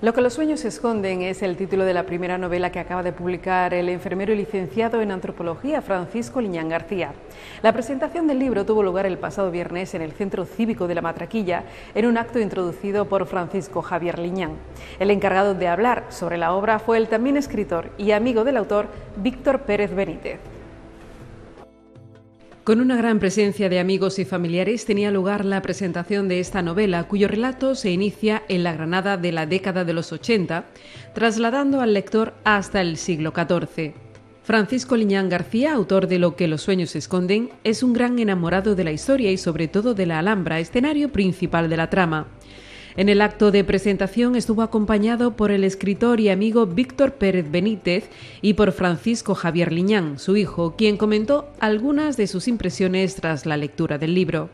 Lo que los sueños esconden es el título de la primera novela que acaba de publicar el enfermero y licenciado en antropología Francisco Liñán García. La presentación del libro tuvo lugar el pasado viernes en el Centro Cívico de la Matraquilla, en un acto introducido por Francisco Javier Liñán. El encargado de hablar sobre la obra fue el también escritor y amigo del autor Víctor Pérez Benítez. Con una gran presencia de amigos y familiares tenía lugar la presentación de esta novela, cuyo relato se inicia en la Granada de la década de los 80, trasladando al lector hasta el siglo XIV. Francisco Liñán García, autor de Lo que los sueños esconden, es un gran enamorado de la historia y sobre todo de la Alhambra, escenario principal de la trama. En el acto de presentación estuvo acompañado por el escritor y amigo Víctor Pérez Benítez y por Francisco Javier Liñán, su hijo, quien comentó algunas de sus impresiones tras la lectura del libro.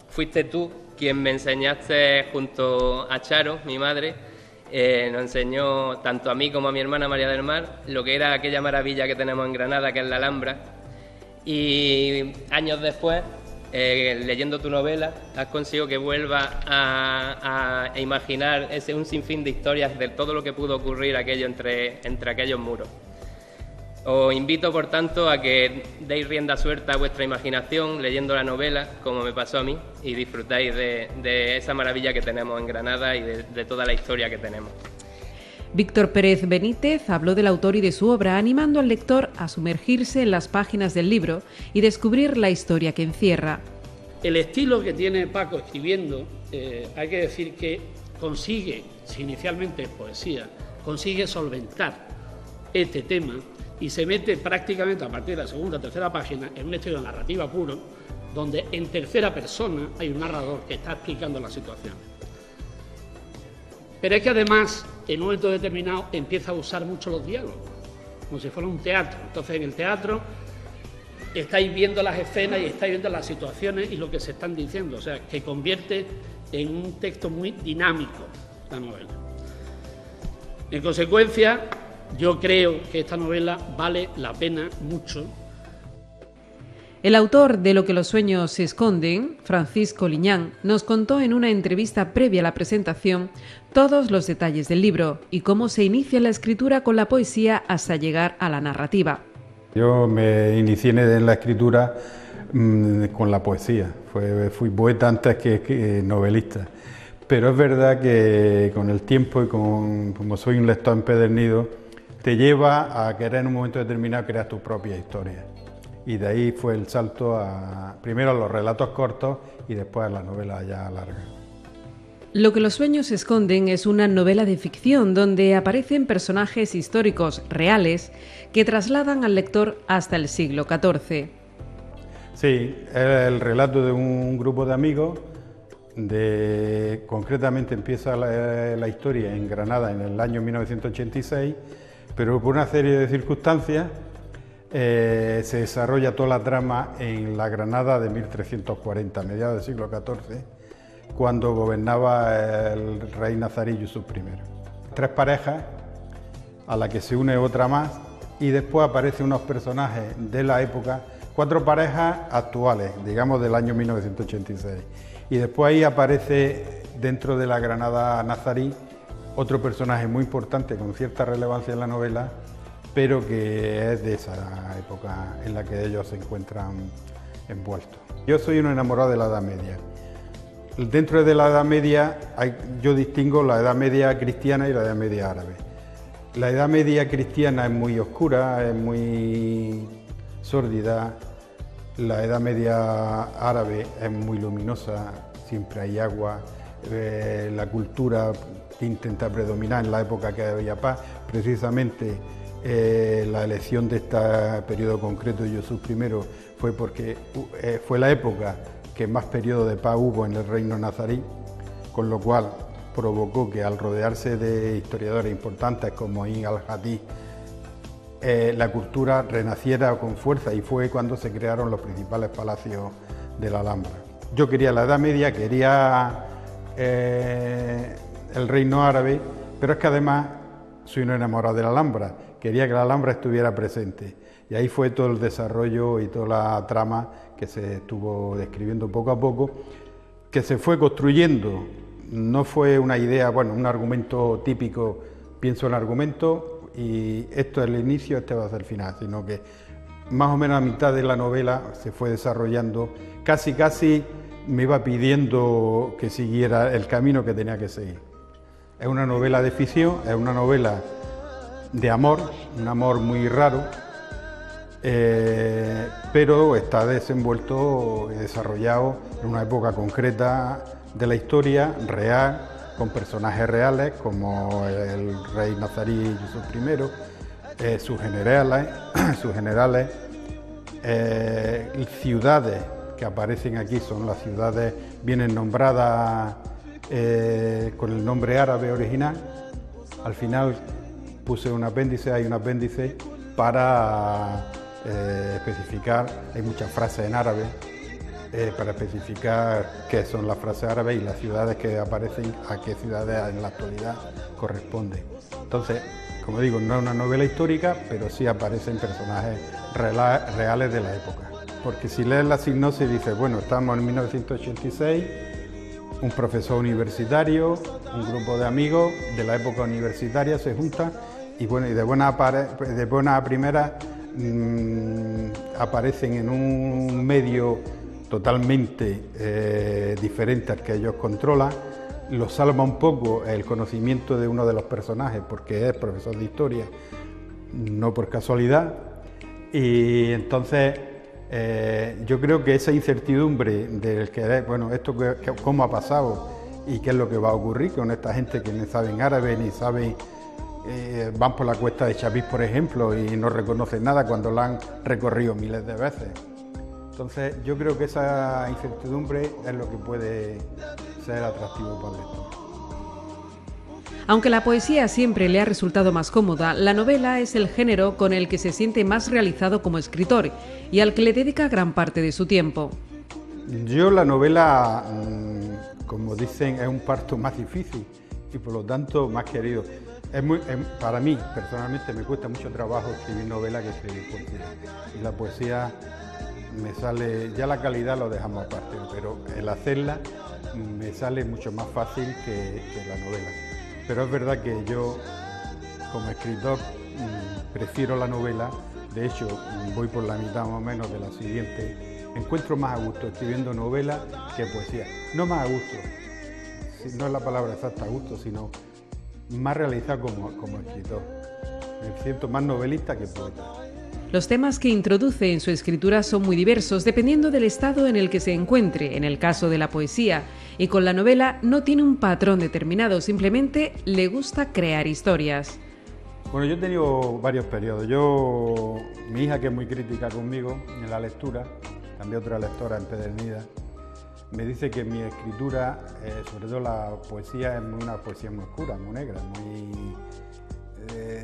Fuiste tú quien me enseñaste junto a Charo, mi madre, nos enseñó tanto a mí como a mi hermana María del Mar lo que era aquella maravilla que tenemos en Granada, que es la Alhambra. Y años después, leyendo tu novela, has conseguido que vuelva a imaginar un sinfín de historias de todo lo que pudo ocurrir aquello entre aquellos muros. Os invito, por tanto, a que deis rienda suelta a vuestra imaginación leyendo la novela, como me pasó a mí, y disfrutáis de esa maravilla que tenemos en Granada y de toda la historia que tenemos. Víctor Pérez Benítez habló del autor y de su obra, animando al lector a sumergirse en las páginas del libro y descubrir la historia que encierra. El estilo que tiene Paco escribiendo, hay que decir que consigue, si inicialmente es poesía, consigue solventar este tema y se mete prácticamente a partir de la segunda o tercera página en un estilo narrativa puro, donde en tercera persona hay un narrador que está explicando la situación. Pero es que además, en un momento determinado, empieza a usar mucho los diálogos, como si fuera un teatro. Entonces, en el teatro estáis viendo las escenas y estáis viendo las situaciones y lo que se están diciendo. O sea, que convierte en un texto muy dinámico la novela. En consecuencia, yo creo que esta novela vale la pena mucho. El autor de Lo que los sueños se esconden, Francisco Liñán, nos contó en una entrevista previa a la presentación todos los detalles del libro y cómo se inicia la escritura con la poesía hasta llegar a la narrativa. Yo me inicié en la escritura con la poesía, fui poeta antes que novelista, pero es verdad que con el tiempo y como soy un lector empedernido, te lleva a querer en un momento determinado crear tu propia historia. Y de ahí fue el salto primero a los relatos cortos y después a las novelas ya largas. Lo que los sueños esconden es una novela de ficción donde aparecen personajes históricos reales que trasladan al lector hasta el siglo XIV. Sí, es el relato de un grupo de amigos, concretamente empieza la historia en Granada en el año 1986, pero por una serie de circunstancias se desarrolla toda la trama en la Granada de 1340, mediados del siglo XIV, cuando gobernaba el rey nazarí Yusuf I. 3 parejas, a la que se une otra más, y después aparecen unos personajes de la época, 4 parejas actuales, digamos del año 1986. Y después ahí aparece, dentro de la Granada nazarí, otro personaje muy importante, con cierta relevancia en la novela, pero que es de esa época en la que ellos se encuentran envueltos. Yo soy un enamorado de la Edad Media. Dentro de la Edad Media yo distingo la Edad Media cristiana y la Edad Media árabe. La Edad Media cristiana es muy oscura, es muy sórdida. La Edad Media árabe es muy luminosa, siempre hay agua. La cultura intenta predominar en la época que había paz. Precisamente la elección de este periodo concreto de Yusuf I fue porque fue la época que más periodo de paz hubo en el reino nazarí, con lo cual provocó que al rodearse de historiadores importantes como Ibn al-Hadith, la cultura renaciera con fuerza, y fue cuando se crearon los principales palacios de la Alhambra. Yo quería la Edad Media, quería el reino árabe, pero es que además soy un enamorado de la Alhambra, quería que la Alhambra estuviera presente, y ahí fue todo el desarrollo y toda la trama que se estuvo describiendo poco a poco, que se fue construyendo no fue una idea, bueno, un argumento típico, pienso en el argumento y esto es el inicio, este va a ser el final, sino que más o menos a mitad de la novela se fue desarrollando, casi me iba pidiendo que siguiera el camino que tenía que seguir. Es una novela de ficción, es una novela de amor, un amor muy raro, pero está desenvuelto y desarrollado en una época concreta de la historia, real, con personajes reales como el rey nazarí Yusuf I, sus generales, ciudades que aparecen aquí son las ciudades, vienen nombradas con el nombre árabe original. Al final puse un apéndice, hay un apéndice para especificar, hay muchas frases en árabe, para especificar qué son las frases árabes y las ciudades que aparecen, a qué ciudades en la actualidad corresponden. Entonces, como digo, no es una novela histórica, pero sí aparecen personajes reales de la época. Porque si lees la sinopsis dices, bueno, estamos en 1986, un profesor universitario, un grupo de amigos de la época universitaria se juntan y bueno, y de buena a primera aparecen en un medio totalmente diferente al que ellos controlan. Los salva un poco el conocimiento de uno de los personajes porque es profesor de historia, no por casualidad, y entonces yo creo que esa incertidumbre del que, bueno, esto cómo ha pasado y qué es lo que va a ocurrir con esta gente que no saben árabe ni saben, van por la cuesta de Chapís, por ejemplo, y no reconocen nada cuando la han recorrido miles de veces. Entonces yo creo que esa incertidumbre es lo que puede ser atractivo para el lector. Aunque la poesía siempre le ha resultado más cómoda, la novela es el género con el que se siente más realizado como escritor y al que le dedica gran parte de su tiempo. Yo la novela, como dicen, es un parto más difícil y por lo tanto más querido. Para mí, personalmente, me cuesta mucho trabajo escribir novela que escribir poesía. Y la poesía me sale, ya la calidad lo dejamos aparte, pero el hacerla me sale mucho más fácil que la novela. Pero es verdad que yo, como escritor, prefiero la novela. De hecho, voy por la mitad más o menos de la siguiente. Me encuentro más a gusto escribiendo novela que poesía. No más a gusto, no es la palabra exacta, a gusto, sino más realizado como escritor. Me siento más novelista que poeta. Los temas que introduce en su escritura son muy diversos dependiendo del estado en el que se encuentre, en el caso de la poesía, y con la novela no tiene un patrón determinado, simplemente le gusta crear historias. Bueno, yo he tenido varios periodos. Mi hija, que es muy crítica conmigo en la lectura, también otra lectora empedernida, me dice que mi escritura, sobre todo la poesía, es una poesía muy oscura, muy negra, muy...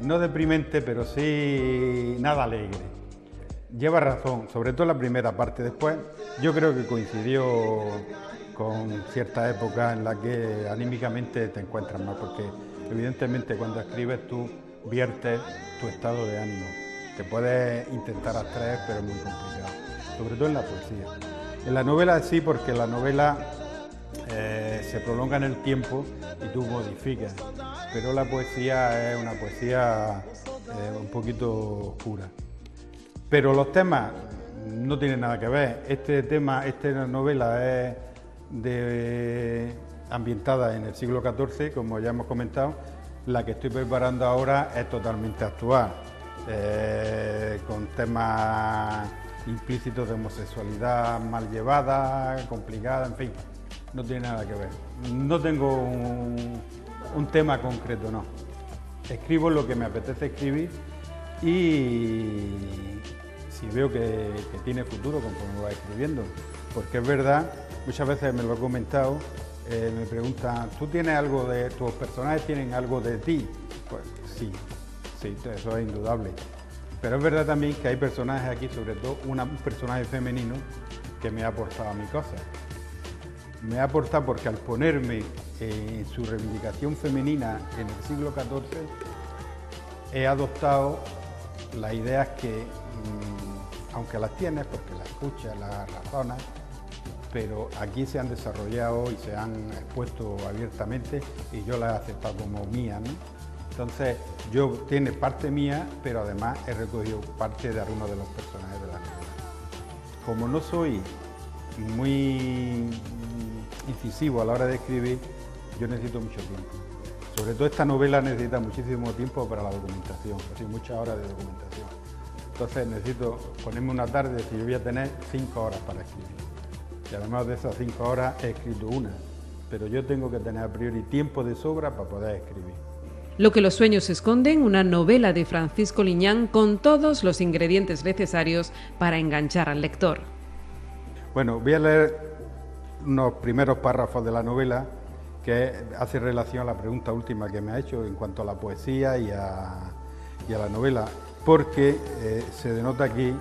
no deprimente, pero sí nada alegre. Lleva razón, sobre todo la primera parte. Después yo creo que coincidió con cierta época en la que anímicamente te encuentras más, porque evidentemente cuando escribes tú viertes tu estado de ánimo. Te puedes intentar abstraer, pero es muy complicado, sobre todo en la poesía. En la novela sí, porque la novela se prolonga en el tiempo y tú modificas, pero la poesía es una poesía un poquito oscura. Pero los temas no tienen nada que ver. Esta novela es ambientada en el siglo XIV, como ya hemos comentado. La que estoy preparando ahora es totalmente actual, con temas implícitos de homosexualidad mal llevada, complicada, en fin. No tiene nada que ver. No tengo un tema concreto, no. Escribo lo que me apetece escribir y si veo que tiene futuro conforme va escribiendo. Porque es verdad, muchas veces me lo he comentado, me preguntan, ¿tú tienes algo de... tus personajes tienen algo de ti? Pues sí, eso es indudable. Pero es verdad también que hay personajes aquí, sobre todo un personaje femenino, que me ha aportado a mi cosa. Me ha aportado porque al ponerme en su reivindicación femenina en el siglo XIV, he adoptado las ideas que, aunque las tienes, porque las escuchas, las razonas, pero aquí se han desarrollado y se han expuesto abiertamente y yo las he aceptado como mías, ¿no? Entonces, tiene parte mía, pero además he recogido parte de algunos de los personajes de la novela. Como no soy muy incisivo a la hora de escribir, yo necesito mucho tiempo. Sobre todo esta novela necesita muchísimo tiempo para la documentación, así muchas horas de documentación. Entonces necesito ponerme una tarde, si yo voy a tener 5 horas para escribir. Y además de esas 5 horas he escrito una, pero yo tengo que tener a priori tiempo de sobra para poder escribir. Lo que los sueños esconden, una novela de Francisco Liñán con todos los ingredientes necesarios para enganchar al lector. Bueno, voy a leer unos primeros párrafos de la novela que hace relación a la pregunta última que me ha hecho en cuanto a la poesía y a la novela, porque se denota aquí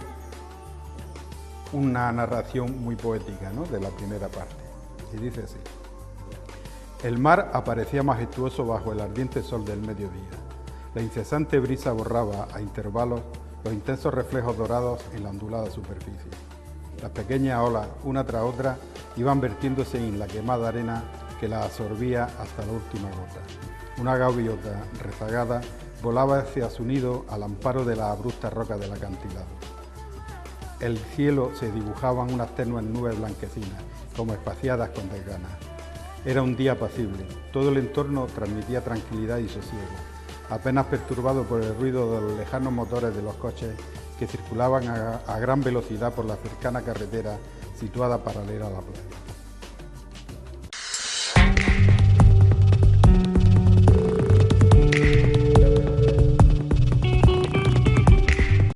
una narración muy poética, ¿no?, de la primera parte. Y dice así: el mar aparecía majestuoso bajo el ardiente sol del mediodía. La incesante brisa borraba a intervalos los intensos reflejos dorados en la ondulada superficie. Las pequeñas olas, una tras otra, iban vertiéndose en la quemada arena que la absorbía hasta la última gota. Una gaviota rezagada volaba hacia su nido al amparo de las abruptas rocas del acantilado. El cielo se dibujaban unas tenues nubes blanquecinas, como espaciadas con desgana. Era un día apacible, todo el entorno transmitía tranquilidad y sosiego, apenas perturbado por el ruido de los lejanos motores de los coches que circulaban a gran velocidad por la cercana carretera situada paralela a la playa.